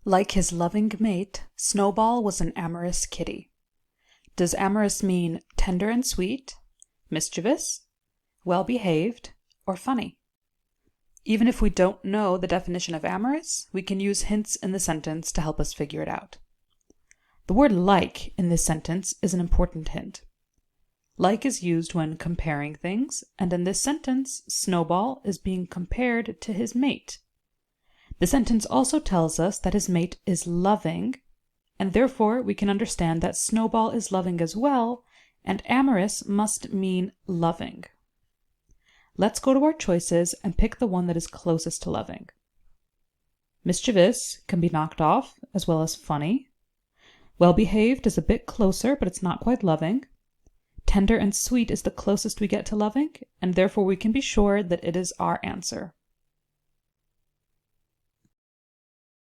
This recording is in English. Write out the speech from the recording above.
Like his loving mate, Snowball was an amorous kitty. Does amorous mean tender and sweet, mischievous, well-behaved, or funny? Even if we don't know the definition of amorous, we can use hints in the sentence to help us figure it out. The word like in this sentence is an important hint. Like is used when comparing things, and in this sentence, Snowball is being compared to his mate. The sentence also tells us that his mate is loving, and therefore we can understand that Snowball is loving as well, and amorous must mean loving. Let's go to our choices and pick the one that is closest to loving. Mischievous can be knocked off, as well as funny. Well-behaved is a bit closer, but it's not quite loving. Tender and sweet is the closest we get to loving, and therefore we can be sure that it is our answer.